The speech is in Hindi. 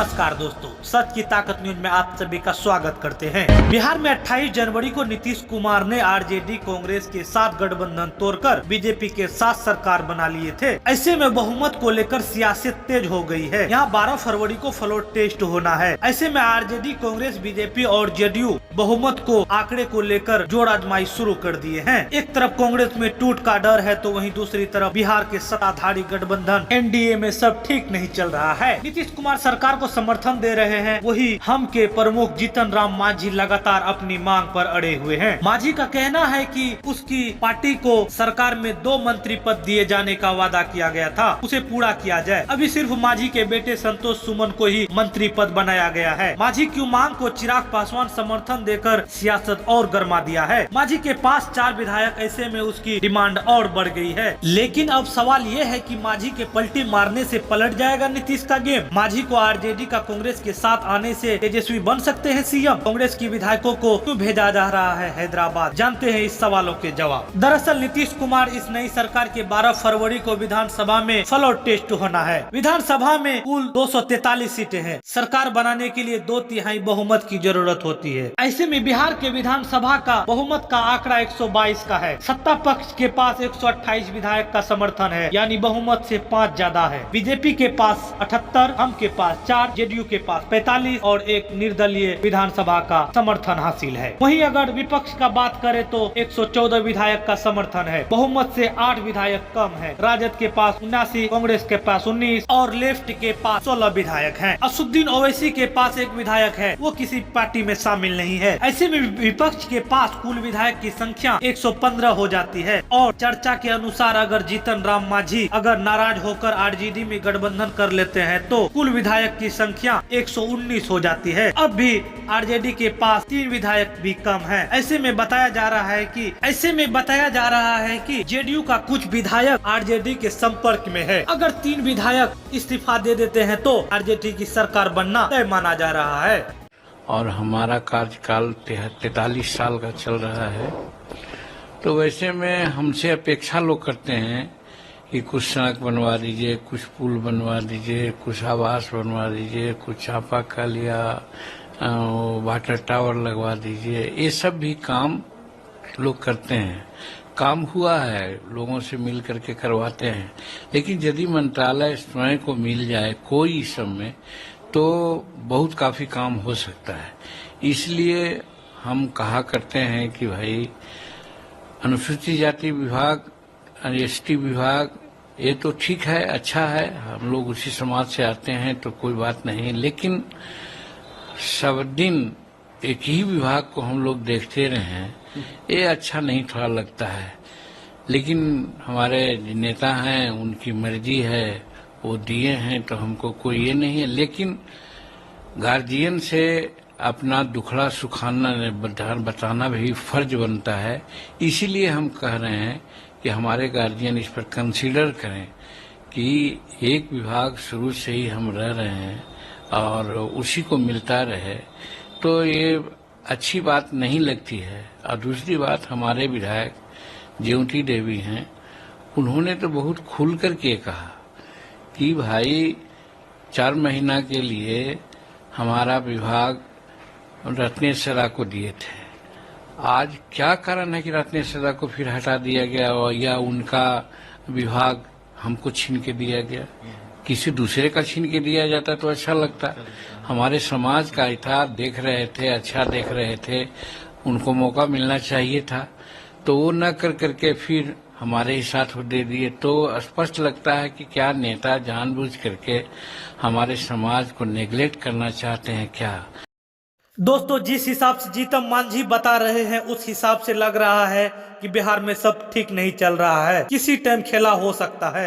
नमस्कार दोस्तों, सच की ताकत न्यूज में आप सभी का स्वागत करते हैं। बिहार में 28 जनवरी को नीतीश कुमार ने आरजेडी कांग्रेस के साथ गठबंधन तोड़कर बीजेपी के साथ सरकार बना लिए थे। ऐसे में बहुमत को लेकर सियासत तेज हो गई है। यहाँ 12 फरवरी को फ्लोर टेस्ट होना है। ऐसे में आरजेडी कांग्रेस बीजेपी और जेडीयू बहुमत को आंकड़े को लेकर जोड़ आजमाई शुरू कर दिए हैं। एक तरफ कांग्रेस में टूट का डर है तो वहीं दूसरी तरफ बिहार के सत्ताधारी गठबंधन एनडीए में सब ठीक नहीं चल रहा है। नीतीश कुमार सरकार को समर्थन दे रहे हैं, वही हम के प्रमुख जीतन राम मांझी लगातार अपनी मांग पर अड़े हुए हैं। मांझी का कहना है कि उसकी पार्टी को सरकार में 2 मंत्री पद दिए जाने का वादा किया गया था, उसे पूरा किया जाए। अभी सिर्फ मांझी के बेटे संतोष सुमन को ही मंत्री पद बनाया गया है। मांझी की मांग को चिराग पासवान समर्थन देकर सियासत और गर्मा दिया है। मांझी के पास 4 विधायक, ऐसे में उसकी डिमांड और बढ़ गई है। लेकिन अब सवाल ये है कि मांझी के पलटी मारने से पलट जाएगा नीतीश का गेम। मांझी को आरजेडी का कांग्रेस के साथ आने से तेजस्वी बन सकते हैं सीएम। कांग्रेस की विधायकों को क्यों भेजा जा रहा है हैदराबाद, जानते हैं इस सवालों के जवाब। दरअसल नीतीश कुमार इस नई सरकार के 12 फरवरी को विधानसभा में फ्लोर टेस्ट होना है। विधानसभा में कुल 243 सीटें हैं। सरकार बनाने के लिए 2/3 बहुमत की जरूरत होती है। ऐसे में बिहार के विधानसभा का बहुमत का आंकड़ा 122 का है। सत्ता पक्ष के पास 128 विधायक का समर्थन है, यानी बहुमत से 5 ज्यादा है। बीजेपी के पास 78, हम के पास 4, जेडीयू के पास 45 और एक निर्दलीय विधानसभा का समर्थन हासिल है। वहीं अगर विपक्ष का बात करें तो 114 विधायक का समर्थन है। बहुमत से 8 विधायक कम है। राजद के पास 79, कांग्रेस के पास 19 और लेफ्ट के पास 16 विधायक हैं। असुद्दीन ओवैसी के पास 1 विधायक है, वो किसी पार्टी में शामिल नहीं है। ऐसे में विपक्ष के पास कुल विधायक की संख्या 115 हो जाती है। और चर्चा के अनुसार अगर जीतन राम मांझी अगर नाराज होकर आरजेडी में गठबंधन कर लेते हैं तो कुल विधायक की संख्या 119 हो जाती है। अब भी आरजेडी के पास 3 विधायक भी कम है। ऐसे में बताया जा रहा है कि जेडीयू का कुछ विधायक आरजेडी के संपर्क में है। अगर 3 विधायक इस्तीफा दे देते हैं तो आरजेडी की सरकार बनना तय माना जा रहा है। और हमारा कार्यकाल 43 साल का चल रहा है, तो वैसे में हमसे अपेक्षा लोग करते हैं कि कुछ सड़क बनवा दीजिए, कुछ पुल बनवा दीजिए, कुछ आवास बनवा दीजिए, कुछ चापाकल या वाटर टावर लगवा दीजिए। ये सब भी काम लोग करते हैं। काम हुआ है, लोगों से मिल करके करवाते हैं। लेकिन यदि मंत्रालय स्वयं को मिल जाए कोई सब में तो बहुत काफी काम हो सकता है। इसलिए हम कहा करते हैं कि भाई अनुसूचित जाति विभाग, एसटी विभाग, ये तो ठीक है, अच्छा है, हम लोग उसी समाज से आते हैं तो कोई बात नहीं। लेकिन सब दिन एक ही विभाग को हम लोग देखते रहे हैं, ये अच्छा नहीं थोड़ा लगता है। लेकिन हमारे नेता हैं, उनकी मर्जी है, वो दिए हैं तो हमको कोई ये नहीं है। लेकिन गार्जियन से अपना दुखड़ा सुखाना बताना भी फर्ज बनता है। इसीलिए हम कह रहे हैं कि हमारे गार्जियन इस पर कंसीडर करें कि एक विभाग शुरू से ही हम रह रहे हैं और उसी को मिलता रहे, तो ये अच्छी बात नहीं लगती है। और दूसरी बात, हमारे विधायक ज्योति देवी हैं, उन्होंने तो बहुत खुल करके कहा कि भाई 4 महीना के लिए हमारा विभाग रत्नेश्वरा को दिए थे। आज क्या कारण है कि रत्नेश्वरा को फिर हटा दिया गया या उनका विभाग हमको छीन के दिया गया? किसी दूसरे का छीन के दिया जाता तो अच्छा लगता। हमारे समाज का इतिहास देख रहे थे, अच्छा देख रहे थे, उनको मौका मिलना चाहिए था, तो वो न कर करके फिर हमारे ही साथ वो दे दिए। तो स्पष्ट लगता है कि क्या नेता जानबूझ करके हमारे समाज को नेग्लेक्ट करना चाहते हैं क्या? दोस्तों, जिस हिसाब से जीतन मांझी बता रहे हैं उस हिसाब से लग रहा है कि बिहार में सब ठीक नहीं चल रहा है। किसी टाइम खेला हो सकता है।